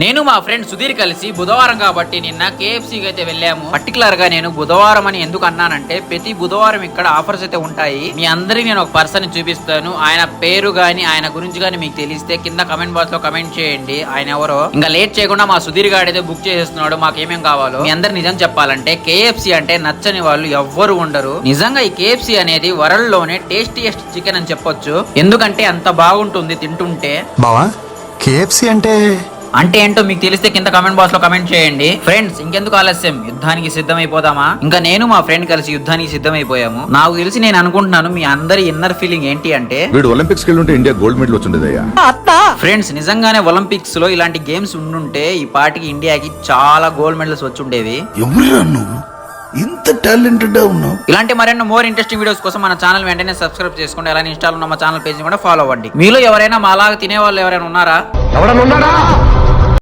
నేను మా ఫ్రెండ్ సుధీర్ కలిసి బుధవారం కాబట్టి నిన్న కేఎఫ్సీకి అయితే వెళ్ళాము. పర్టికులర్ గా నేను బుధవారం అని ఎందుకు అన్నానంటే ప్రతి బుధవారం ఇక్కడ ఆఫర్స్ అయితే ఉంటాయి. మీ అందరికి నేను ఒక పర్సన్ చూపిస్తాను. ఆయన పేరు గాని ఆయన గురించి గాని మీకు తెలిస్తే కింద కమెంట్ బాక్స్ లో కమెంట్ చేయండి ఆయన ఎవరో. ఇంకా లేట్ చేయకుండా మా సుధీర్ గారు అయితే బుక్ చేసేస్తున్నాడు. మాకు ఏమేం కావాలో మీ అందరు నిజం చెప్పాలంటే కేఎఫ్సీ అంటే నచ్చని వాళ్ళు ఎవ్వరు ఉండరు. నిజంగా ఈ కేఎఫ్సీ అనేది వరల్డ్ లోనే టేస్టీయెస్ట్ చికెన్ అని చెప్పొచ్చు. ఎందుకంటే అంత బాగుంటుంది తింటుంటే. బావా కేఎఫ్సీ అంటే ఏంటో మీకు తెలిస్తే కింద కమెంట్ బాక్స్ లో కమెంట్ చేయండి. ఫ్రెండ్స్ ఇంకెందుకు ఆలస్యం, యుద్ధానికి సిద్ధమైపోదామా? ఇంకా నేను మా ఫ్రెండ్ కలిసి యుద్ధానికి సిద్ధమైపోయాము. నాకు తెలిసి నేను అనుకుంటున్నాను మీ అందరి ఇన్నర్ ఫీలింగ్ ఏంటి అంటే వీడు ఒలింపిక్స్ కి ఉంటే ఇండియా గోల్డ్ మెడల్ వచ్చిండేదయ్యా. ఫ్రెండ్స్ నిజంగానే ఒలింపిక్స్ లో ఇలాంటి గేమ్స్ ఉండుంటే ఈ పాటికి ఇండియాకి చాలా గోల్డ్ మెడల్స్ వచ్చుండేవి. ఇంత టాలెంటెడ్ ఉన్నావు. ఇలాంటి మరెన్నో మోర్ ఇంట్రెస్టింగ్ వీడియోస్ కోసం మన ఛానల్ వెంటనే సబ్స్క్రైబ్ చేసుకోండి. అలానే ఇన్స్టాలో ఉన్న మా ఛానల్ పేజ్ కూడా ఫాలో అవ్వండి. మీలో ఎవరైనా మా అలాగా తినే వాళ్ళు ఎవరైనా ఉన్నారా?